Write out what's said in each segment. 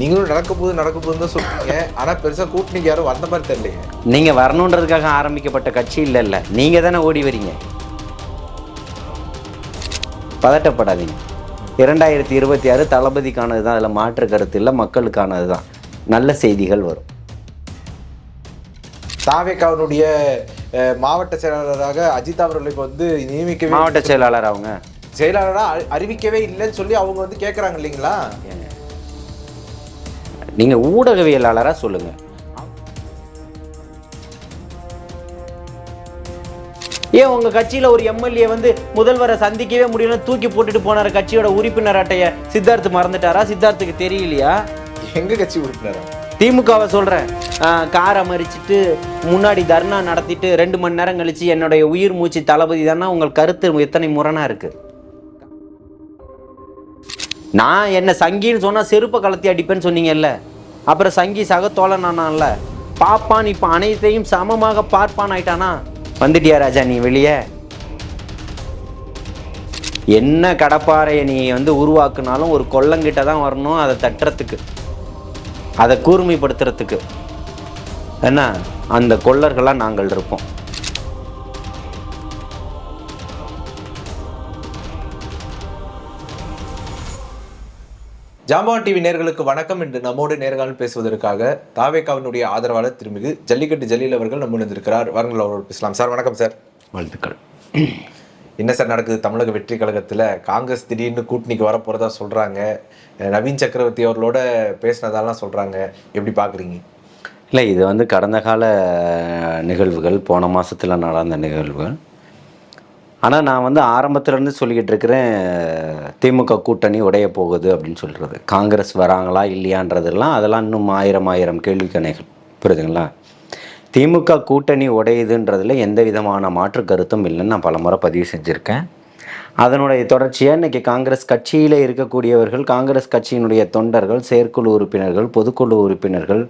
நீங்களும் நடக்க போகுதுன்னு தான் சொல்றீங்க. ஆனா பெருசா கூட்டணிக்கு யாரும் வந்த மாதிரி தெரியலைங்க. நீங்க வரணுன்றதுக்காக ஆரம்பிக்கப்பட்ட கட்சி இல்ல, நீங்க தானே ஓடி வரீங்க. பதட்டப்படாதீங்க. 2026 தளபதிக்கானது தான், அதில் மாற்று கருத்து இல்லை, மக்களுக்கானது தான். நல்ல செய்திகள் வரும். தாவேகாவுடைய மாவட்ட செயலாளராக அஜித் அவர்கள் இப்போ வந்து நியமிக்கவே, மாவட்ட செயலாளர் அவங்க செயலாளராக அறிவிக்கவே இல்லைன்னு சொல்லி அவங்க வந்து கேட்குறாங்க இல்லைங்களா? நீங்க ஊடகவியலாளராக சொல்லுங்க. ஏன் உங்க கட்சியில ஒரு எம்எல்ஏ வந்து முதல்வரை சந்திக்கவே முடியலன்னு தூக்கி போட்டுட்டு போனார கட்சியோட உறுப்பினர் அட்டைய சித்தார்த் மறந்துட்டாரா? சித்தார்த்துக்கு தெரியலையா? எங்க கட்சி உறுப்பினரா? திமுகவை சொல்றேன். காரை மறிச்சிட்டு முன்னாடி தர்ணா நடத்திட்டு 2 மணி நேரம் கழிச்சு என்னுடைய உயிர் மூச்சு தளபதி தானே. உங்கள் கருத்து எத்தனை முரணா இருக்கு? நான் என்ன சங்கின்னு சொன்னா செருப்பை கலத்தி அடிப்பேன்னு சொன்னீங்கல்ல, அப்புறம் சங்கி சக தோழனானான்ல, பாப்பான் இப்ப அனைத்தையும் சமமாக பார்ப்பான் ஆயிட்டானா? வந்துட்டியா ராஜா நீ வெளியே? என்ன கடப்பாறையை நீ வந்து உருவாக்குனாலும் ஒரு கொல்லங்கிட்ட தான் வரணும், அதை தட்டுறதுக்கு, அதை கூர்மைப்படுத்துறதுக்கு. என்ன, அந்த கொல்லர்களாக நாங்கள் இருப்போம். ஜாம்பவான் டிவி நேர்களுக்கு வணக்கம். என்று நம்மோடு நேர்காணல் பேசுவதற்காக தாவேகாவினுடைய ஆதரவாளர் திருமிகு ஜல்லிக்கட்டு ஜலீல் அவர்கள் நம்ம இருக்கிறார். வாருங்கள் அவரோடு பேசலாம். சார் வணக்கம். சார் வாழ்த்துக்கள். என்ன சார் நடக்குது தமிழக வெற்றி கழகத்தில்? காங்கிரஸ் திடீர்னு கூட்டணிக்கு வரப்போகிறதா சொல்கிறாங்க. நவீன் சக்கரவர்த்தி அவர்களோட பேசினதாலாம் சொல்கிறாங்க. எப்படி பார்க்குறீங்க? இல்லை, இது வந்து கடந்த கால நிகழ்வுகள், போன மாதத்தில் நடந்த நிகழ்வுகள். ஆனால் நான் வந்து ஆரம்பத்துலேருந்து சொல்லிக்கிட்டு இருக்கிறேன், திமுக கூட்டணி உடைய போகுது அப்படின்னு சொல்கிறது. காங்கிரஸ் வராங்களா இல்லையான்றதெல்லாம் அதெல்லாம் இன்னும் ஆயிரம் கேள்விக்கணைகள். புரியுதுங்களா? திமுக கூட்டணி உடையுதுன்றதில் எந்த விதமான மாற்று கருத்தும் இல்லைன்னு நான் பலமுறை பதிவு செஞ்சுருக்கேன். அதனுடைய தொடர்ச்சியாக இன்றைக்கி காங்கிரஸ் கட்சியில் இருக்கக்கூடியவர்கள், காங்கிரஸ் கட்சியினுடைய தொண்டர்கள், செயற்குழு உறுப்பினர்கள், பொதுக்குழு உறுப்பினர்கள்,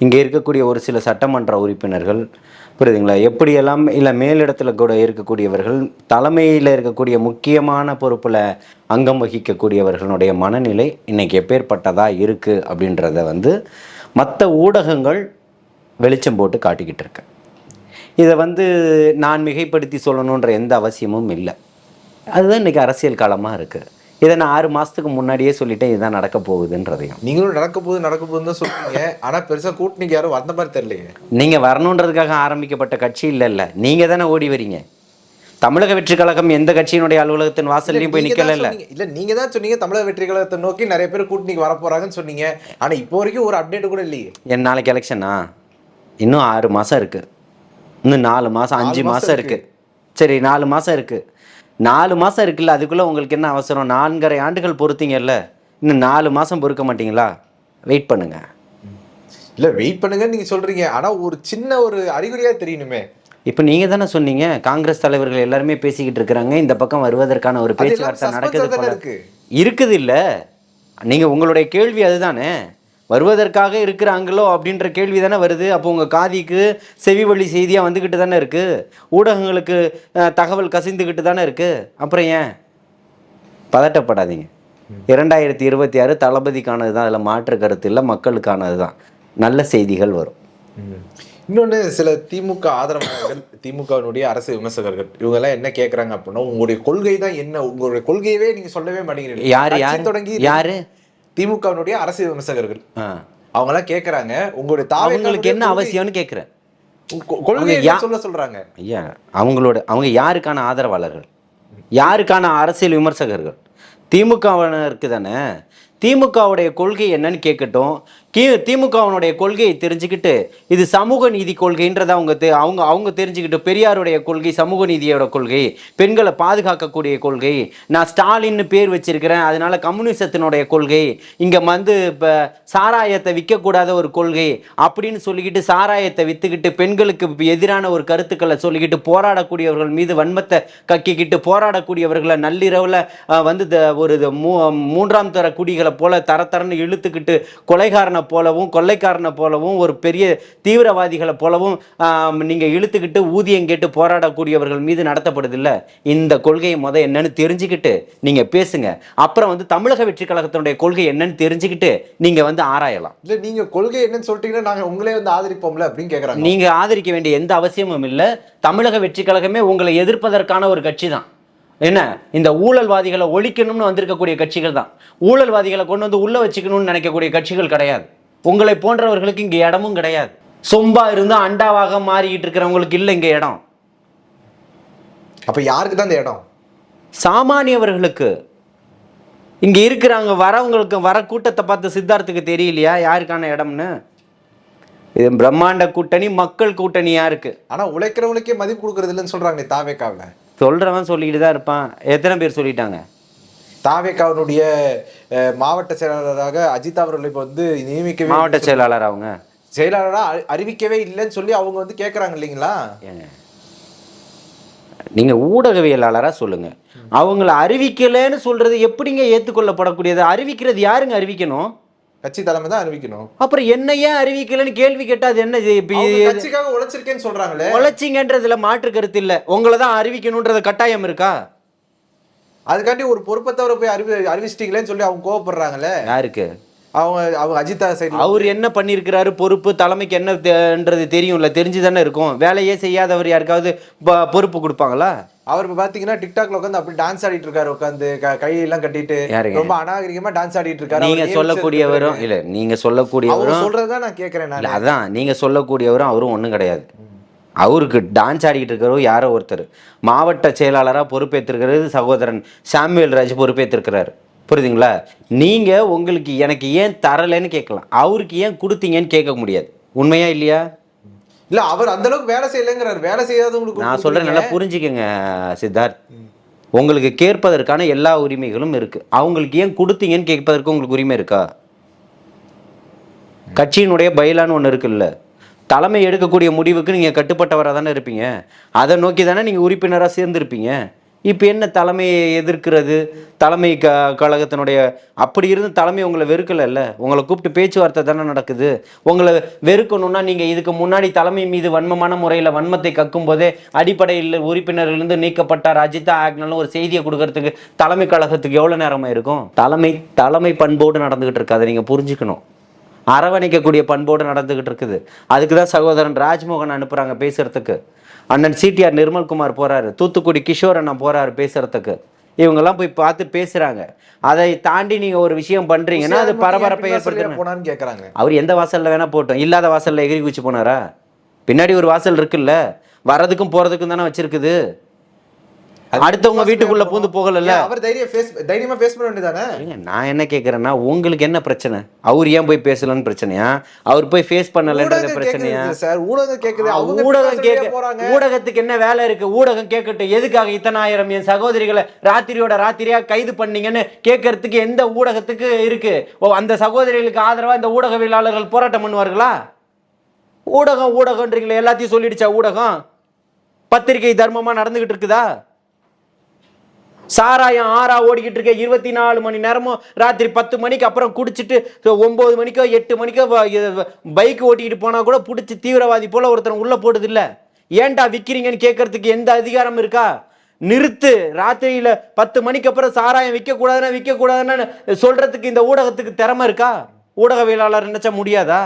இங்கே இருக்கக்கூடிய ஒரு சில சட்டமன்ற உறுப்பினர்கள், புரியுதுங்களா, எப்படியெல்லாம் இல்லை மேலிடத்தில் கூட இருக்கக்கூடியவர்கள், தலைமையில் இருக்கக்கூடிய முக்கியமான பொறுப்பில் அங்கம் வகிக்கக்கூடியவர்களுடைய மனநிலை இன்றைக்கி எப்பேற்பட்டதாக இருக்குது அப்படின்றத வந்து மற்ற ஊடகங்கள் வெளிச்சம் போட்டு காட்டிக்கிட்டு இருக்கு. இதை வந்து நான் மிகைப்படுத்தி சொல்லணுன்ற எந்த அவசியமும் இல்லை. அதுதான் இன்றைக்கி அரசியல் காலமாக இருக்குது. இதை நான் 6 மாதத்துக்கு முன்னாடியே சொல்லிட்டேன், இதுதான் நடக்க போகுதுன்றதையும். நீங்களும் நடக்க போகுதுன்னு தான் சொல்றீங்க. ஆனால் பெருசாக கூட்டணிக்கு யாரும் வந்த மாதிரி தெரியலையே. நீங்கள் வரணுன்றதுக்காக ஆரம்பிக்கப்பட்ட கட்சி இல்லை, நீங்கள் தானே ஓடி வரீங்க. தமிழக வெற்றி கழகம் எந்த கட்சியினுடைய அலுவலகத்தின் வாசல்லையும் போய் நிற்கல. இல்லை, நீங்கள் தான் சொன்னீங்க தமிழக வெற்றி கழகத்தை நோக்கி நிறைய பேர் கூட்டணிக்கு வர போகிறாங்கன்னு சொன்னீங்க. ஆனால் இப்போ வரைக்கும் ஒரு அப்டேட் கூட இல்லையே. என் நாளைக்கு எலெக்ஷனா? இன்னும் 6 மாதம் இருக்குது. இன்னும் 4 மாதம் 5 மாதம் இருக்குது. சரி, 4 மாதம் இருக்குது. 4 மாதம் இருக்குல்ல, அதுக்குள்ளே உங்களுக்கு என்ன அவசரம்? 4.5 ஆண்டுகள் பொறுத்தீங்கல்ல, இன்னும் 4 மாதம் பொறுக்க மாட்டீங்களா? வெயிட் பண்ணுங்க. இல்லை, வெயிட் பண்ணுங்கன்னு நீங்கள் சொல்கிறீங்க. ஆனால் ஒரு சின்ன ஒரு அறிகுறியாக தெரியணுமே. இப்போ நீங்கள் தானே சொன்னீங்க, காங்கிரஸ் தலைவர்கள் எல்லாருமே பேசிக்கிட்டு இருக்கிறாங்க, இந்த பக்கம் வருவதற்கான ஒரு பேச்சுவார்த்தை நடக்குது இருக்குது. இல்லை, நீங்கள் உங்களுடைய கேள்வி அதுதானே, வருவதற்காக இருக்கிறாங்களோ அப்படின்ற கேள்வி தானே வருது. அப்போ உங்கள் காதிக்கு செவி வழி செய்தியாக வந்துக்கிட்டு தானே இருக்குது, ஊடகங்களுக்கு தகவல் கசிந்துக்கிட்டு தானே இருக்குது. அப்புறம் ஏன் பதட்டப்படாதீங்க. 2026 தளபதிக்கானது தான், அதில் மாற்று கருத்து இல்லை, மக்களுக்கானது தான். நல்ல செய்திகள் வரும். இன்னொன்று, சில திமுக ஆதரவாளர்கள், திமுகவினுடைய அரசு விமர்சகர்கள், இவங்கெல்லாம் என்ன கேட்குறாங்க அப்படின்னா, உங்களுடைய கொள்கை தான் என்ன, உங்களுடைய கொள்கையவே நீங்கள் சொல்லவே மாட்டேங்கிறீங்க. யார் தொடங்கி யாரு? திமுகவினுடைய அரசு விமர்சகர்கள் அவங்கெல்லாம் கேட்குறாங்க, உங்களுடைய அவங்களுக்கு என்ன அவசியம்னு கேட்குறேன். கொள்கையை சொல்றாங்க. ஐயா, அவங்க யாருக்கான ஆதரவாளர்கள், யாருக்கான அரசியல் விமர்சகர்கள்? திமுகவினருக்கு தானே. திமுகவுடைய கொள்கை என்னன்னு கேட்கட்டும். திமுகவினுடைய கொள்கையை தெரிஞ்சுக்கிட்டு இது சமூக நீதி கொள்கைன்றதை அவங்க தெரிஞ்சுக்கிட்டு, பெரியாருடைய கொள்கை சமூக நீதியோட கொள்கை, பெண்களை பாதுகாக்கக்கூடிய கொள்கை, நான் ஸ்டாலின்னு பேர் வச்சிருக்கிறேன் அதனால கம்யூனிசத்தினுடைய கொள்கை, இங்கே வந்து இப்போ சாராயத்தை விற்கக்கூடாத ஒரு கொள்கை அப்படின்னு சொல்லிக்கிட்டு, சாராயத்தை விற்றுக்கிட்டு பெண்களுக்கு எதிரான ஒரு கருத்துக்களை சொல்லிக்கிட்டு போராடக்கூடியவர்கள் மீது வன்மத்தை கக்கிக்கிட்டு போராடக்கூடியவர்களை நள்ளிரவில் வந்து ஒரு 3ஆம் தர குடிகளை போல தரன்னு இழுத்துக்கிட்டு கொலைகாரனை போலவும் கொள்ளைக்காரனை போலவும் ஒரு பெரிய தீவிரவாதிகளை போலவும் நீங்கள் இழுத்துக்கிட்டு ஊதியம் கேட்டு போராடக்கூடியவர்கள் மீது நடத்தப்படுது இல்லை. இந்த கொள்கையை என்னன்னு தெரிஞ்சுக்கிட்டு நீங்கள் பேசுங்க. அப்புறம் தமிழக வெற்றி கழகத்தினுடைய கொள்கை என்னன்னு தெரிஞ்சுக்கிட்டு நீங்கள் ஆராயலாம். இல்லை நீங்கள் கொள்கை என்னன்னு சொல்லிட்டீங்கன்னா நாங்கள் உங்களே ஆதரிப்போம்ல அப்படின்னு கேட்குறாங்க. நீங்கள் ஆதரிக்க வேண்டிய எந்த அவசியமும் இல்லை. தமிழக வெற்றி கழகமே உங்களை எதிர்ப்பதற்கான ஒரு கட்சி தான். என்ன, இந்த ஊழல்வாதிகளை ஒழிக்கணும்னு வந்திருக்கக்கூடிய கட்சிகள் தான். ஊழல்வாதிகளை கொண்டு உள்ள வச்சுக்கணும்னு நினைக்கக்கூடிய கட்சிகள் கிடையாது. உங்களை போன்றவர்களுக்கு இங்கே இடமும் கிடையாது. சொம்பா இருந்து அண்டாவாக மாறிக்கிட்டு இருக்கிறவங்களுக்கு இல்லை இங்கே இடம். அப்போ யாருக்கு தான் இந்த இடம்? சாமானியவர்களுக்கு. இங்கே இருக்கிறாங்க வரவங்களுக்கு, வர கூட்டத்தை பார்த்து சித்தார்த்துக்கு தெரியலையா யாருக்கான இடம்னு? இது பிரம்மாண்ட கூட்டணி, மக்கள் கூட்டணி யாருக்கு? ஆனால் உழைக்கிறவங்களுக்கே மதிப்பு கொடுக்கறது இல்லைன்னு சொல்கிறாங்க தாவேக்காவில். சொல்கிறவன் சொல்லிக்கிட்டு தான் இருப்பான். எத்தனை பேர் சொல்லிட்டாங்க? தாவேக்காவினுடைய மாவட்ட செயலாளராக அஜித் அவர்கள் இப்போ நியமிக்க, மாவட்ட செயலாளர் அவங்க செயலாளராக அறிவிக்கவே இல்லைன்னு சொல்லி அவங்க கேட்குறாங்க இல்லைங்களா? நீங்கள் ஊடகவியலாளராக சொல்லுங்கள். அவங்கள அறிவிக்கலைன்னு சொல்கிறது எப்படிங்க ஏற்றுக்கொள்ளப்படக்கூடியது? அறிவிக்கிறது யாருங்க அறிவிக்கணும்? கட்சி தலைமை தான் அறிவிக்கணும். அப்புறம் என்ன ஏன் அறிவிக்கலன்னு கேள்வி கேட்டால் அது என்ன? கட்சிக்காக உழைச்சிருக்கேன்னு சொல்றாங்களே. உழைச்சிங்கன்றதுல மாற்று கருத்து இல்லை. உங்களை தான் அறிவிக்கணுன்றது கட்டாயம் இருக்கா? அதுக்காண்டி ஒரு பொறுப்பத்தவரை போய் அறிவிச்சிட்டீங்களேன்னு சொல்லி அவங்க கோவப்படுறாங்களே. யாருக்கு? அவங்க அஜிதா சைடு. அவர் என்ன பண்ணியிருக்கிறாரு, பொறுப்பு தலைமைக்கு என்னன்றது தெரியும்ல, தெரிஞ்சு தானே இருக்கும். வேலையே செய்யாதவர் யாருக்காவது பொறுப்பு கொடுப்பாங்களா? அவர் இப்போ பார்த்தீங்கன்னா டிக்டாக்ல உட்காந்து அப்படி டான்ஸ் ஆடிட்டு இருக்காரு, உட்காந்து கையெல்லாம் கட்டிட்டு ரொம்ப அநாகரிகமா டான்ஸ் ஆடிட்டு இருக்காரு. நீங்க சொல்லக்கூடியவரும் இல்ல, நீங்க சொல்லக்கூடியவரும் சொல்றதுதான் நான் கேட்கறேன். அதான் நீங்க சொல்லக்கூடியவரும் அவரும் ஒன்றும் கிடையாது. அவருக்கு டான்ஸ் ஆடிக்கிட்டு இருக்கிறவர் யாரோ ஒருத்தர். மாவட்ட செயலாளராக பொறுப்பேற்றிருக்கிறது சகோதரன் சாமுவேல் ராஜ் பொறுப்பேற்றிருக்கிறார். புரியுதுங்களா? நீங்கள் உங்களுக்கு எனக்கு ஏன் தரலைன்னு கேட்கலாம், அவருக்கு ஏன் கொடுத்தீங்கன்னு கேட்க முடியாது. உண்மையா இல்லையா? இல்லை, அவர் அந்த அளவுக்கு வேலை செய்யலைங்கிறார். வேலை செய்யாதவங்களுக்கு நான் சொல்கிறேன், நல்லா புரிஞ்சுக்கங்க சித்தார்த். உங்களுக்கு கேட்பதற்கான எல்லா உரிமைகளும் இருக்குது. அவங்களுக்கு ஏன் கொடுத்தீங்கன்னு கேட்பதற்கு உங்களுக்கு உரிமை இருக்கா? கட்சியினுடைய பைலான்னு ஒன்று இருக்குல்ல, தலைமை எடுக்கக்கூடிய முடிவுக்கு நீங்கள் கட்டுப்பட்டவராக தானே இருப்பீங்க. அதை நோக்கி தானே நீங்கள் உறுப்பினராக சேர்ந்துருப்பீங்க. இப்போ என்ன தலைமையை எதிர்க்கிறது? தலைமை கழகத்தினுடைய அப்படி இருந்து தலைமை உங்களை வெறுக்கலைல்ல, உங்களை கூப்பிட்டு பேச்சுவார்த்தை தானே நடக்குது. உங்களை வெறுக்கணும்னா நீங்கள் இதுக்கு முன்னாடி தலைமை மீது வன்மமான முறையில் வன்மத்தை கக்கும் போதே அடிப்படையில் உறுப்பினர்களிருந்து நீக்கப்பட்டார் அஜிதா ஆக்னாலும் ஒரு செய்தியை கொடுக்கறதுக்கு தலைமை கழகத்துக்கு எவ்வளோ நேரமாக இருக்கும்? தலைமை பண்போடு நடந்துக்கிட்டு இருக்கு. அதை நீங்கள் புரிஞ்சுக்கணும். அரவணைக்கக்கூடிய பண்போடு நடந்துக்கிட்டு இருக்குது. அதுக்கு தான் சகோதரன் ராஜ்மோகன் அனுப்புகிறாங்க பேசுகிறதுக்கு. அண்ணன் சிடிஆர் நிர்மல்குமார் போகிறாரு, தூத்துக்குடி கிஷோர் அண்ணன் போகிறாரு பேசுகிறதுக்கு. இவங்கெல்லாம் போய் பார்த்து பேசுகிறாங்க. அதை தாண்டி நீங்கள் ஒரு விஷயம் பண்ணுறீங்கன்னா அது பரபரப்பை ஏற்படுத்தணும் கேட்குறாங்க. அவர் எந்த வாசலில் வேணால் போட்டோம், இல்லாத வாசலில் எகிரி குச்சி போனாரா? பின்னாடி ஒரு வாசல் இருக்குல்ல, வர்றதுக்கும் போகிறதுக்கும் தானே வச்சிருக்குது. அடுத்தவங்க வீட்டுக்குள்ள பூந்து போகல. அவர் தைரியமா ஃபேஸ் பண்ண வேண்டியதானே. நான் என்ன கேட்கறேன்னா, உங்களுக்கு என்ன பிரச்சனை? அவர் ஏன் போய் பேசலன்னு பிரச்சனையா? அவர் போய் ஃபேஸ் பண்ணலன்றது பிரச்சனையா? ஊடகம் கேக்குது. ஊடகம் கேட்க, ஊடகத்துக்கு என்ன வேலை இருக்கு? ஊடகம் கேட்கட்டும். எதுக்காக இத்தனாயிரம் என் சகோதரிகளை ராத்திரியா கைது பண்ணீங்கன்னு கேட்கறதுக்கு எந்த ஊடகத்துக்கு இருக்கு? அந்த சகோதரிகளுக்கு ஆதரவா இந்த ஊடகவியலாளர்கள் போராட்டம் பண்ணுவார்களா? ஊடகம்ன்றீங்களே, எல்லாத்தையும் சொல்லிடுச்சா ஊடகம்? பத்திரிகை தர்மமா நடந்துகிட்டு இருக்குதா? சாராயம் ஆறா ஓடிக்கிட்டு இருக்க 24 மணி நேரமும் ராத்திரி 10 மணிக்கு அப்புறம் குடிச்சிட்டு 9 மணிக்கோ 8 மணிக்கோ பைக் ஓட்டிக்கிட்டு போனா கூட பிடிச்சி தீவிரவாதி போல ஒருத்தர் உள்ள போடுது இல்ல. ஏன்டா விற்கிறீங்கன்னு கேட்கறதுக்கு எந்த அதிகாரம் இருக்கா? நிறுத்து. ராத்திரியில 10 மணிக்கு அப்புறம் சாராயம் விற்கக்கூடாதுன்னு சொல்றதுக்கு இந்த ஊடகத்துக்கு திறமை இருக்கா? ஊடகவியலாளர் நினைச்சா முடியாதா?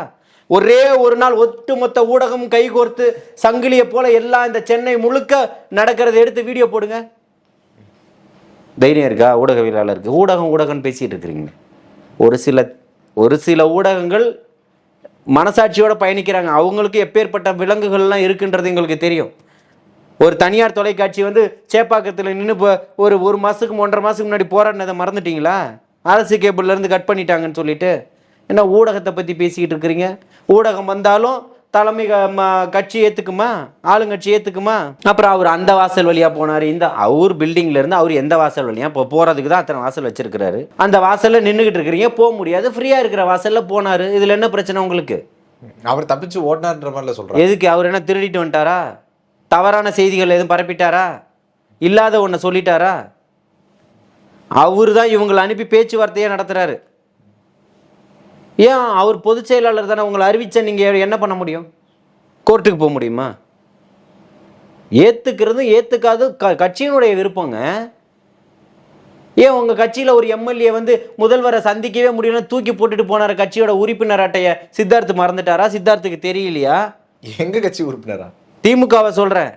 ஒரே ஒரு நாள் ஒட்டுமொத்த ஊடகம் கைகோர்த்து சங்கிலியை போல எல்லாம் இந்த சென்னை முழுக்க நடக்கிறத எடுத்து வீடியோ போடுங்க. தைரியம் இருக்கா ஊடகவியலாளருக்கு? ஊடகம் பேசிட்டு இருக்கிறீங்க. ஒரு சில ஊடகங்கள் மனசாட்சியோட பயணிக்கிறாங்க. அவங்களுக்கு எப்பேற்பட்ட விலங்குகள்லாம் இருக்குன்றது எங்களுக்கு தெரியும். ஒரு தனியார் தொலைக்காட்சி சேப்பாக்கத்தில் நின்று ஒரு மாதத்துக்கு 1.5 மாதத்துக்கு முன்னாடி போராடினதை மறந்துட்டீங்களா? அரசு கேபிள்லேருந்து கட் பண்ணிட்டாங்கன்னு சொல்லிட்டு என்ன ஊடகத்தை பற்றி பேசிக்கிட்டு இருக்கிறீங்க? ஊடகம் வந்தாலும் தலைமை கட்சி ஏற்றுக்குமா? ஆளுங்கட்சி ஏற்றுக்குமா? அப்புறம் அவர் அந்த வாசல் வழியாக போனார். இந்த அவர் பில்டிங்லேருந்து அவர் எந்த வாசல் வழியாக போகிறதுக்கு தான் அத்தனை வாசல் வச்சிருக்கிறாரு. அந்த வாசலில் நின்றுக்கிட்டு இருக்கிறீங்க, போக முடியாது. ஃப்ரீயாக இருக்கிற வாசலில் போனார். இதில் என்ன பிரச்சனை உங்களுக்கு? அவர் தப்பிச்சு ஓடினார்ன்ற மாதிரில சொல்கிறார். எதுக்கு? அவர் என்ன திருடிட்டு வந்துட்டாரா? தவறான செய்திகள் எதுவும் பரப்பிட்டாரா? இல்லாத ஒன்று சொல்லிட்டாரா? அவர் தான் இவங்களை அனுப்பி பேச்சுவார்த்தையே நடத்துகிறாரு. ஏன் அவர் பொதுச் செயலாளர் தானே, உங்களை அறிவிச்ச நீங்கள் என்ன பண்ண முடியும்? கோர்ட்டுக்கு போக முடியுமா? ஏற்றுக்கிறது ஏற்றுக்காது கட்சியினுடைய விருப்பங்க. ஏன் உங்கள் கட்சியில் ஒரு எம்எல்ஏ வந்து முதல்வரை சந்திக்கவே முடியலன்னு தூக்கி போட்டுட்டு போனார் கட்சியோட உறுப்பினர் அட்டையை? சித்தார்த்து மறந்துட்டாரா? சித்தார்த்துக்கு தெரியலையா? எங்க கட்சி உறுப்பினரா? திமுகவை சொல்கிறேன்.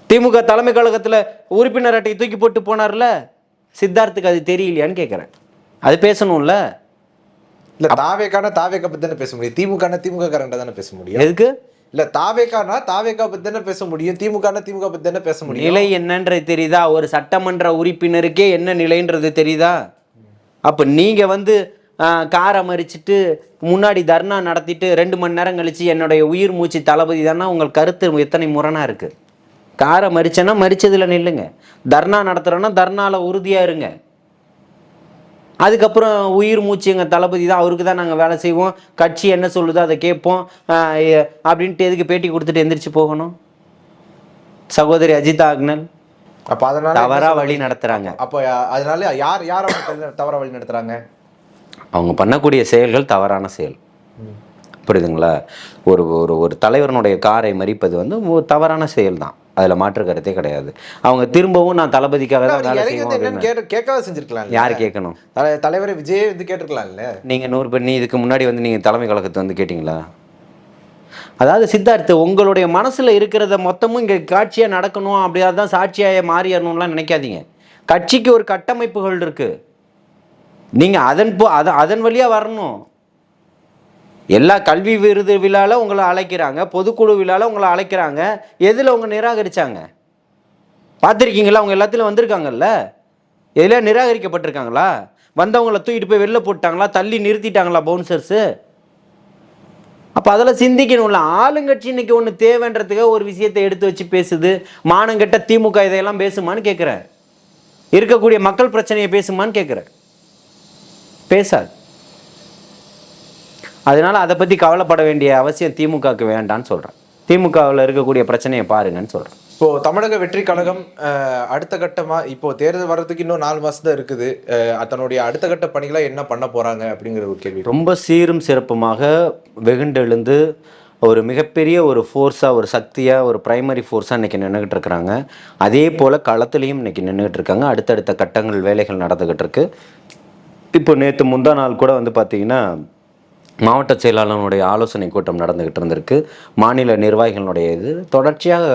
திமுக தலைமை கழகத்தில் உறுப்பினர் அட்டையை தூக்கி போட்டு போனார்ல, சித்தார்த்துக்கு அது தெரியலையான்னு கேட்குறேன். அது பேசணும்ல. இல்ல தாவேக்கான தாவேக்கா பத்தி தானே பேச முடியும், திமுகனா திமுக காரண்ட தானே பேச முடியும். எதுக்கு? இல்ல தாவேக்கானா தாவேக்கா பத்தி தானே பேச முடியும், திமுகனா திமுக பத்தி தானே பேச முடியும். நிலை என்னன்றது தெரியுதா? ஒரு சட்டமன்ற உறுப்பினருக்கே என்ன நிலைன்றது தெரியுதா? அப்போ நீங்கள் வந்து காரை மறிச்சிட்டு முன்னாடி தர்ணா நடத்திட்டு 2 மணி நேரம் கழிச்சு என்னுடைய உயிர் மூச்சு தளபதி தானே, உங்கள் கருத்து எத்தனை முரணாக இருக்குது? காரை மறிச்சேன்னா மறிச்சதில் நில்லுங்க, தர்ணா நடத்துகிறோன்னா தர்ணாவில் உறுதியாக இருங்க. அதுக்கப்புறம் உயிர் மூச்சு எங்கள் தளபதி தான், அவருக்கு தான் நாங்கள் வேலை செய்வோம், கட்சி என்ன சொல்லுதோ அதை கேட்போம் அப்படின்ட்டு எதுக்கு பேட்டி கொடுத்துட்டு எந்திரிச்சு போகணும்? சகோதரி அஜிதா அக்னல் அப்ப அதனால தவறாக வழி நடத்துகிறாங்க. அப்போ அதனால யார் யார் அவங்க தவறா வழி நடத்துறாங்க? அவங்க பண்ணக்கூடிய செயல்கள் தவறான செயல். புரியுதுங்களா? ஒரு ஒரு ஒரு தலைவரனுடைய காரை மறிப்பது வந்து ஒரு தவறான செயல் தான், அதில் மாற்று கருத்தே கிடையாது. அவங்க திரும்பவும் நான் தளபதிக்காக தான் வேலை செய்வோம் கேட்காத செஞ்சிருக்கலாம். யார் கேட்கணும்? தலைவரை விஜய் வந்து கேட்டிருக்கலாம்ல. நீங்கள் 100 பேர் இதுக்கு முன்னாடி வந்து நீங்கள் தலைமை கழகத்தை வந்து கேட்டிங்களா? அதாவது சித்தார்த்து, உங்களுடைய மனசில் இருக்கிறத மொத்தமும் இங்கே காட்சியாக நடக்கணும், அப்படியா தான் சாட்சியாக மாறிடணும்லாம் நினைக்காதீங்க. கட்சிக்கு ஒரு கட்டமைப்புகள் இருக்குது, நீங்கள் அதன் வழியாக வரணும். எல்லா கல்வி விருது விழாவில் உங்களை அழைக்கிறாங்க, பொதுக்குழு விழாவில் உங்களை அழைக்கிறாங்க, எதில் அவங்க நிராகரித்தாங்க பார்த்துருக்கீங்களா? அவங்க எல்லாத்துலையும் வந்திருக்காங்கல்ல, எதில் நிராகரிக்கப்பட்டிருக்காங்களா? வந்தவங்களை தூக்கிட்டு போய் வெளில போட்டாங்களா? தள்ளி நிறுத்திட்டாங்களா பவுன்சர்ஸு? அப்போ அதெல்லாம் சிந்திக்கணும்ல. ஆளுங்கட்சி இன்னைக்கு ஒன்று தேவைன்றதுக்காக ஒரு விஷயத்தை எடுத்து வச்சு பேசுது. மானங்கெட்ட திமுக இதையெல்லாம் பேசுமான்னு கேட்குறேன். இருக்கக்கூடிய மக்கள் பிரச்சனையை பேசுமான்னு கேட்குறேன். பேசாது. அதனால அதை பற்றி கவலைப்பட வேண்டிய அவசியம் திமுகவுக்கு வேண்டான்னு சொல்கிறேன். திமுகவில் இருக்கக்கூடிய பிரச்சனையை பாருங்கன்னு சொல்கிறேன். இப்போ தமிழக வெற்றி கழகம் அடுத்த கட்டமா இப்போ தேர்தல் வர்றதுக்கு இன்னும் 4 மாசம் தான் இருக்குது, தன்னுடைய அடுத்த கட்ட பணிகளை என்ன பண்ண போறாங்க அப்படிங்கிற ஒரு கேள்வி. ரொம்ப சீரும் சிறப்புமாக வெகுண்டெழுந்து ஒரு மிகப்பெரிய ஒரு ஃபோர்ஸாக, ஒரு சக்தியாக, ஒரு பிரைமரி ஃபோர்ஸாக இன்றைக்கி நின்றுக்கிட்டு இருக்கிறாங்க. அதே போல் களத்துலேயும் இன்றைக்கி நின்றுக்கிட்டு இருக்காங்க. அடுத்தடுத்த கட்டங்கள் வேலைகள் நடந்துக்கிட்டு இருக்கு. இப்போ நேற்று முந்தா நாள் கூட வந்து பார்த்திங்கன்னா மாவட்ட செயலாளர்களுடைய ஆலோசனை கூட்டம் நடந்துக்கிட்டு இருந்திருக்கு. மாநில நிர்வாகிகளுடைய இது தொடர்ச்சியாக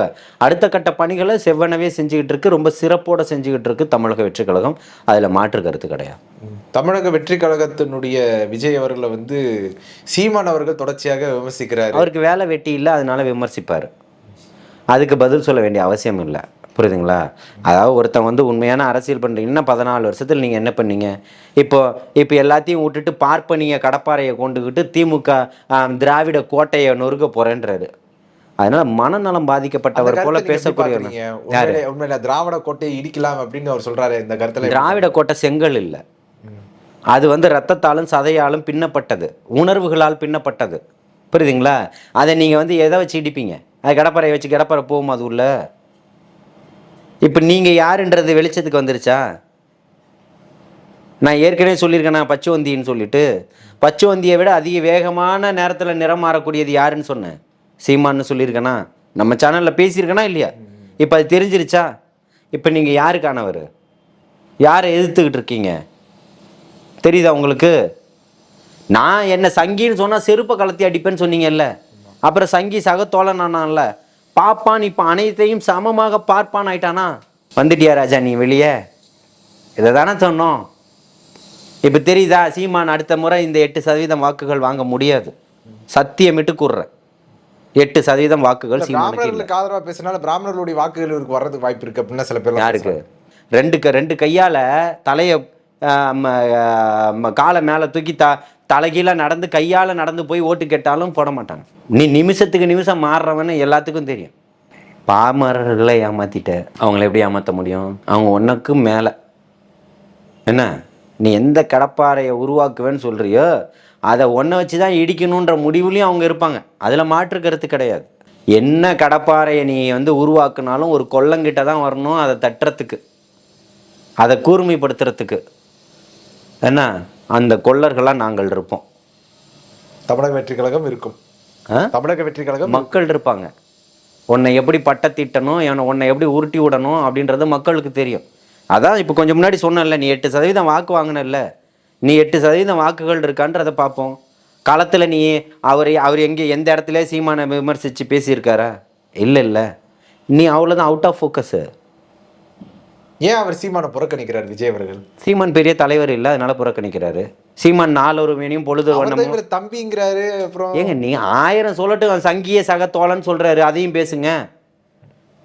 அடுத்த கட்ட பணிகளை செவ்வனவே செஞ்சுக்கிட்டு இருக்கு. ரொம்ப சிறப்போடு செஞ்சுக்கிட்டு இருக்கு தமிழக வெற்றி கழகம். அதில் மாற்று கருத்து கிடையாது. தமிழக வெற்றி கழகத்தினுடைய விஜய் அவர்களை வந்து சீமான் அவர்கள் தொடர்ச்சியாக விமர்சிக்கிறார். அவருக்கு வேலை வெட்டி இல்லை, அதனால விமர்சிப்பார். அதுக்கு பதில் சொல்ல வேண்டிய அவசியம் இல்லை. புரியுதுங்களா? அதாவது ஒருத்தன் வந்து உண்மையான அரசியல் பண்ணுறீங்கன்னா 14 வருஷத்தில் நீங்கள் என்ன பண்ணீங்க? இப்போ எல்லாத்தையும் விட்டுட்டு பார்ப்பனிய கடப்பாறையை கொண்டுக்கிட்டு திமுக திராவிட கோட்டையை நொறுக்க போகிறேன்றாரு. அதனால மனநலம் பாதிக்கப்பட்டவர் போல பேசக்கூடிய உண்மையில திராவிட கோட்டையை இடிக்கலாம் அப்படின்னு அவர் சொல்றாரு. இந்த கருத்துல திராவிட கோட்டை செங்கல் இல்லை, அது வந்து ரத்தத்தாலும் சதையாலும் பின்னப்பட்டது, உணர்வுகளால் பின்னப்பட்டது. புரியுதுங்களா? அதை நீங்கள் வந்து எதை வச்சு இடிப்பீங்க? அது கடப்பாறையை வச்சு கடப்பாறை போகும் அது உள்ள. இப்போ நீங்கள் யாருன்றது வெளிச்சத்துக்கு வந்துருச்சா? நான் ஏற்கனவே சொல்லியிருக்கேன், நான் பச்சுவந்தின்னு சொல்லிட்டு. பச்சுவந்தியை விட அதிக வேகமான நேரத்தில் நிறம் மாறக்கூடியது யாருன்னு சொன்னேன்? சீமான்னு சொல்லியிருக்கேனா? நம்ம சேனலில் பேசியிருக்கேனா இல்லையா? இப்போ அது தெரிஞ்சிருச்சா? இப்போ நீங்கள் யாருக்கானவர்? யாரை எதிர்த்துக்கிட்டு இருக்கீங்க? தெரியுதா உங்களுக்கு? நான் என்ன சங்கின்னு சொன்னால் செருப்பை கலத்தி அடிப்பேன்னு சொன்னீங்கல்ல, அப்புறம் சங்கி சகத்தோழன் ஆனான்ல, பாப்பான் இப்போ அனைத்தையும் சமமாக பார்ப்பான் ஆயிட்டானா? வந்துட்டியா ராஜா நீ வெளியே? இதை தானே சொன்னோம். இப்போ தெரியுதா? சீமான் அடுத்த முறை இந்த 8% வாக்குகள் வாங்க முடியாது. சத்தியமிட்டு கூறுறேன், 8% வாக்குகள் பிராமணர்களுக்கு ஆதரவாக பேசினால பிராமணர்களுடைய வாக்குகள் இவருக்கு வர்றதுக்கு வாய்ப்பு இருக்கு அப்படின்னா சில பேர். யாருக்கு? ரெண்டு கையால் தலையை காலை மேலே தூக்கி தலைகீழாக நடந்து கையால் நடந்து போய் ஓட்டு கேட்டாலும் போட மாட்டாங்க. நீ நிமிஷத்துக்கு நிமிஷம் மாறுறவன்னு எல்லாத்துக்கும் தெரியும். பாமரர்களை ஏமாற்றிட்ட அவங்கள எப்படி ஏமாற்ற முடியும்? அவங்க ஒன்றுக்கு மேலே என்ன, நீ எந்த கடப்பாறையை உருவாக்குவேன்னு சொல்கிறியோ அதை ஒன்றை வச்சு தான் இடிக்கணுன்ற முடிவுலையும் அவங்க இருப்பாங்க. அதில் மாற்று கருத்து கிடையாது. என்ன கடப்பாறையை நீ வந்து உருவாக்குனாலும் ஒரு கொல்லங்கிட்ட தான் வரணும், அதை தட்டுறதுக்கு, அதை கூர்மைப்படுத்துறதுக்கு. என்ன அந்த கொள்ளர்களாக நாங்கள் இருப்போம். தமிழக வெற்றி கழகம் இருக்கும். ஆ? தமிழக வெற்றி கழகம் மக்கள் இருப்பாங்க. உன்னை எப்படி பட்டத்திட்டணும், உன்னை எப்படி உருட்டி விடணும் அப்படின்றது மக்களுக்கு தெரியும். அதான் இப்போ கொஞ்சம் முன்னாடி சொன்னேன்ல, நீ 8% வாக்கு வாங்கினல்ல, நீ 8% வாக்குகள் இருக்கான்றதை பார்ப்போம். களத்தில் நீ அவர் எங்கே எந்த இடத்துல சீமானை விமர்சித்து பேசியிருக்காரா? இல்லை. நீ அவ்வளோதான், அவுட் ஆஃப் ஃபோக்கஸு. ஏன் அவர் சீமானை புறக்கணிக்கிறார் விஜய் அவர்கள்? சீமான் பெரிய தலைவர் இல்லை, அதனால புறக்கணிக்கிறாரு. சீமான் நாளொரு வேணியும் பொழுது இவர் தம்பிங்கிறாரு. அப்புறம் ஏங்க நீ 1000 சொல்லட்டும், சங்கிய சகத்தோழன்னு சொல்றாரு, அதையும் பேசுங்க.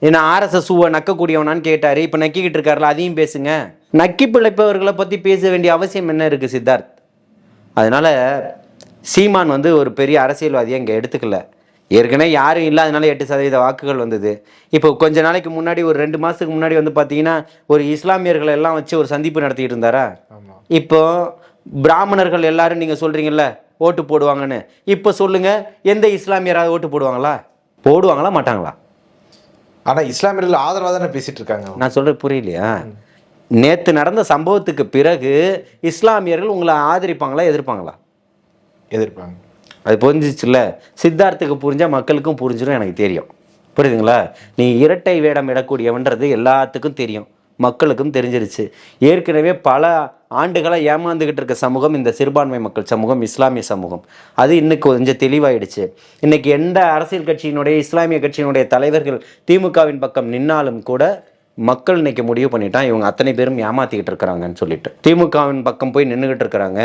ஏன்னா ஆர்எஸ்எஸ்ஸுவை நக்கக்கூடியவனான்னு கேட்டாரு, இப்போ நக்கிக்கிட்டு இருக்காருல, அதையும் பேசுங்க. நக்கி பிழைப்பவர்களை பற்றி பேச வேண்டிய அவசியம் என்ன இருக்குது சித்தார்த்? அதனால சீமான் வந்து ஒரு பெரிய அரசியல்வாதியை இங்கே எடுத்துக்கல. ஏற்கனவே யாரும் இல்லாதனால 8% வாக்குகள் வந்தது. இப்போ கொஞ்ச நாளைக்கு முன்னாடி ஒரு 2 மாதத்துக்கு முன்னாடி வந்து பார்த்தீங்கன்னா ஒரு இஸ்லாமியர்கள் எல்லாம் வச்சு ஒரு சந்திப்பு நடத்திட்டு இருந்தாரா? இப்போ பிராமணர்கள் எல்லாரும் நீங்கள் சொல்கிறீங்கல்ல ஓட்டு போடுவாங்கன்னு, இப்போ சொல்லுங்கள், எந்த இஸ்லாமியராவது ஓட்டு போடுவாங்களா? போடுவாங்களா மாட்டாங்களா? ஆனால் இஸ்லாமியர்கள் ஆதரவாக தானே பேசிட்டு இருக்காங்க. நான் சொல்கிறது புரியலையா? நேற்று நடந்த சம்பவத்துக்கு பிறகு இஸ்லாமியர்கள் உங்களை ஆதரிப்பாங்களா எதிர்ப்பாங்களா? எதிர்ப்பாங்க. அது புரிஞ்சிச்சுல்ல. சித்தார்த்துக்கு புரிஞ்சால் மக்களுக்கும் புரிஞ்சிடும், எனக்கு தெரியும். புரியுதுங்களா? நீ இரட்டை வேடம் இடக்கூடியவன்றது எல்லாத்துக்கும் தெரியும், மக்களுக்கும் தெரிஞ்சிருச்சு. ஏற்கனவே பல ஆண்டுகளாக ஏமாந்துக்கிட்டு இருக்க சமூகம் இந்த சிறுபான்மை மக்கள் சமூகம், இஸ்லாமிய சமூகம். அது இன்னைக்கு கொஞ்சம் தெளிவாயிடுச்சு. இன்னைக்கு எந்த அரசியல் கட்சியினுடைய இஸ்லாமிய கட்சியினுடைய தலைவர்கள் திமுகவின் பக்கம் நின்னாலும் கூட மக்கள் இன்னைக்கு முடிவு பண்ணிட்டான் இவங்க அத்தனை பேரும் ஏமாத்திக்கிட்டு இருக்கிறாங்கன்னு சொல்லிட்டு திமுகவின் பக்கம் போய் நின்றுக்கிட்டு இருக்கிறாங்க.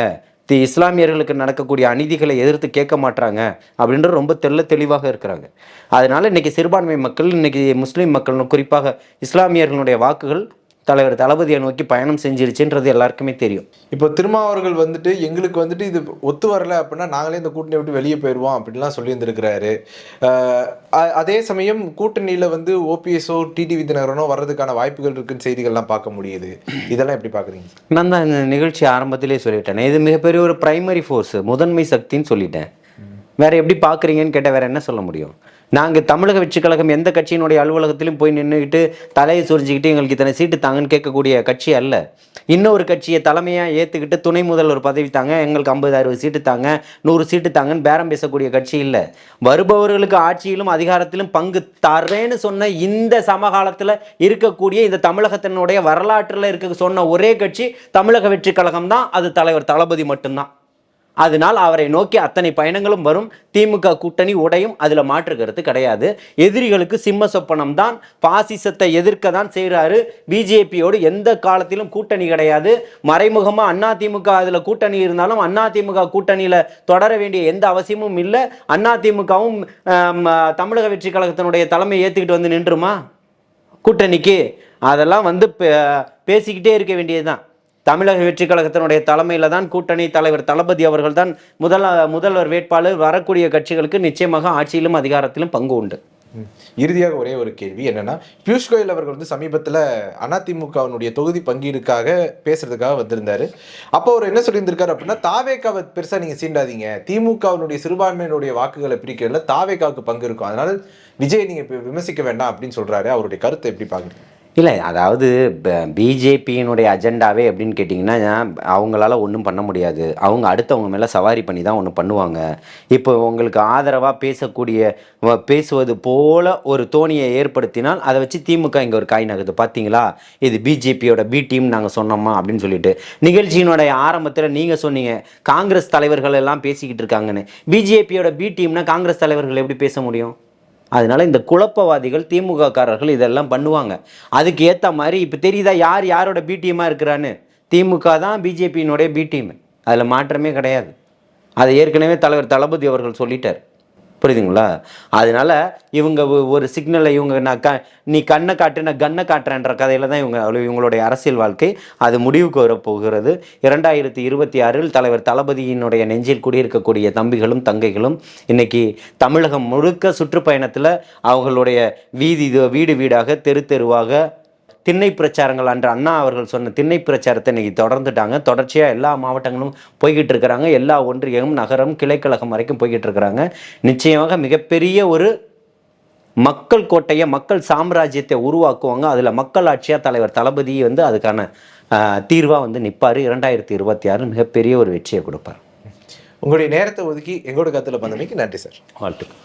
இஸ்லாமியர்களுக்கு நடக்கக்கூடிய அநீதிகளை எதிர்த்து கேட்க மாட்டாங்க அப்படின்ற ரொம்ப தெளிவாக இருக்கிறாங்க. அதனால இன்னைக்கு சிறுபான்மை மக்கள், இன்னைக்கு முஸ்லீம் மக்கள், குறிப்பாக இஸ்லாமியர்களுடைய வாக்குகள் தலைவர் தளபதியை நோக்கி பயணம் செஞ்சிருச்சுன்றது எல்லாருக்குமே தெரியும். இப்போ திருமாவர்கள் வந்துட்டு எங்களுக்கு வந்துட்டு இது ஒத்து வரல அப்படின்னா நாங்களே இந்த கூட்டணியை விட்டு வெளியே போயிடுவோம் அப்படின்லாம் சொல்லி இருந்திருக்கிறாரு. அதே சமயம் கூட்டணியில் வந்து ஓபிஎஸ்ஓ டிடிவி தினகரனோ வர்றதுக்கான வாய்ப்புகள் இருக்குன்னு செய்திகள்லாம் பார்க்க முடியுது. இதெல்லாம் எப்படி பார்க்குறீங்க? நான் தான் இந்த நிகழ்ச்சி ஆரம்பத்திலே சொல்லிட்டேன், இது மிகப்பெரிய ஒரு பிரைமரி ஃபோர்ஸ், முதன்மை சக்தின்னு சொல்லிட்டேன். வேற எப்படி பார்க்குறீங்கன்னு கேட்டால் வேற என்ன சொல்ல முடியும்? நாங்கள் தமிழக வெற்றி கழகம் எந்த கட்சியினுடைய அலுவலகத்திலும் போய் நின்றுக்கிட்டு தலையை சுரிஞ்சிக்கிட்டு எங்களுக்கு இத்தனை சீட்டு தாங்கன்னு கேட்கக்கூடிய கட்சி அல்ல. இன்னொரு கட்சியை தலைமையாக ஏற்றுக்கிட்டு துணை முதல்வர் பதவி தாங்க, எங்களுக்கு 50-60 சீட்டு தாங்க, 100 சீட்டு தாங்கன்னு பேரம் பேசக்கூடிய கட்சி இல்லை. வருபவர்களுக்கு ஆட்சியிலும் அதிகாரத்திலும் பங்கு தர்றேன்னு சொன்ன இந்த சமகாலத்தில் இருக்கக்கூடிய இந்த தமிழகத்தினுடைய வரலாற்றில் இருக்க சொன்ன ஒரே கட்சி தமிழக வெற்றி கழகம் தான். அது தலைவர் தளபதி மட்டும்தான். அதனால் அவரை நோக்கி அத்தனை பயணங்களும் வரும். திமுக கூட்டணி உடையும், அதில் மாற்று கருத்து கிடையாது. எதிரிகளுக்கு சிம்ம சொப்பனம் தான், பாசிசத்தை எதிர்க்க தான் செய்கிறாரு. பிஜேபியோடு எந்த காலத்திலும் கூட்டணி கிடையாது. மறைமுகமாக அதிமுக அதில் கூட்டணி இருந்தாலும் அதிமுக கூட்டணியில் தொடர வேண்டிய எந்த அவசியமும் இல்லை. அதிமுகவும் தமிழக வெற்றி கழகத்தினுடைய தலைமை ஏற்றுக்கிட்டு வந்து நின்றுமா கூட்டணிக்கு? அதெல்லாம் வந்து பேசிக்கிட்டே இருக்க வேண்டியதுதான். தமிழக வெற்றி கழகத்தினுடைய தலைமையில் தான் கூட்டணி, தலைவர் தளபதி அவர்கள் தான் முதல்வர் வேட்பாளர். வரக்கூடிய கட்சிகளுக்கு நிச்சயமாக ஆட்சியிலும் அதிகாரத்திலும் பங்கு உண்டு. இறுதியாக ஒரே ஒரு கேள்வி என்னன்னா, பியூஷ் கோயல் அவர்கள் வந்து சமீபத்தில் அதிமுகவினுடைய தொகுதி பங்கீடுக்காக பேசுறதுக்காக வந்திருந்தாரு. அப்போ அவர் என்ன சொல்லியிருந்திருக்காரு அப்படின்னா, தாவேக்காவை பெருசா நீங்க சீண்டாதீங்க, திமுகவினுடைய சிறுபான்மையினுடைய வாக்குகளை பிரிக்கிறதுல தாவேக்காவுக்கு பங்கு இருக்கும், அதனால விஜய் நீங்க விமர்சிக்க வேண்டாம் அப்படின்னு சொல்றாரு. அவருடைய கருத்தை எப்படி பாக்குறீங்க? இல்லை, அதாவது பிஜேபியினுடைய அஜெண்டாவே அப்படின்னு கேட்டிங்கன்னா அவங்களால ஒன்றும் பண்ண முடியாது. அவங்க அடுத்தவங்க மேலே சவாரி பண்ணி தான் ஒன்று பண்ணுவாங்க. இப்போ உங்களுக்கு ஆதரவாக பேசுவது போல ஒரு தோணியை ஏற்படுத்தினால் அதை வச்சு திமுக இங்கே ஒரு காய் நகுது, பார்த்தீங்களா இது பிஜேபியோட பி டீம் நாங்கள் சொன்னோமா அப்படின்னு சொல்லிட்டு. நிகழ்ச்சியினுடைய ஆரம்பத்தில் நீங்கள் சொன்னீங்க காங்கிரஸ் தலைவர்கள் எல்லாம் பேசிக்கிட்டு இருக்காங்கன்னு. பிஜேபியோட பி டீம்னா காங்கிரஸ் தலைவர்கள் எப்படி பேச முடியும்? அதனால இந்த குழப்பவாதிகள், திமுக காரர்கள் இதெல்லாம் பண்ணுவாங்க. அதுக்கு ஏற்ற மாதிரி இப்போ தெரியுதா யாரோட பி டீமாக இருக்கிறான்னு? திமுக தான் பிஜேபியினுடைய பி டீம், அதில் மாற்றமே கிடையாது. அதை ஏற்கனவே தலைவர் தளபதி அவர்கள் சொல்லிட்டார், புரியுதுங்களா? அதனால இவங்க ஒரு சிக்னலை நீ கண்ணை காட்டு நான் கண்ணை காட்டுறேன்ற கதையில் தான் இவங்களுடைய அரசியல் வாழ்க்கை. அது முடிவுக்கு வரப்போகிறது. 2026 தலைவர் தளபதியினுடைய நெஞ்சில் குடியிருக்கக்கூடிய தம்பிகளும் தங்கைகளும் இன்னைக்கு தமிழகம் முழுக்க சுற்றுப்பயணத்தில் அவங்களுடைய வீடு வீடாக தெரு தெருவாக திண்ணை பிரச்சாரங்கள் அன்று அண்ணா அவர்கள் சொன்ன திண்ணை பிரச்சாரத்தை இன்னைக்கு தொடர்ந்துட்டாங்க. தொடர்ச்சியாக எல்லா மாவட்டங்களும் போய்கிட்டு இருக்கிறாங்க. எல்லா ஒன்றியமும், நகரம், கிளைக்கழகம் வரைக்கும் போய்கிட்டு இருக்கிறாங்க. நிச்சயமாக மிகப்பெரிய ஒரு மக்கள் கோட்டையை, மக்கள் சாம்ராஜ்யத்தை உருவாக்குவாங்க. அதில் மக்கள் ஆட்சியாக தலைவர் தளபதி வந்து அதுக்கான தீர்வாக வந்து நிற்பார். 2026 மிகப்பெரிய ஒரு வெற்றியை கொடுப்பார். உங்களுடைய நேரத்தை ஒதுக்கி எங்களோட கருத்துல பந்தமைக்கு நன்றி சார். வாழ்த்துக்கள்.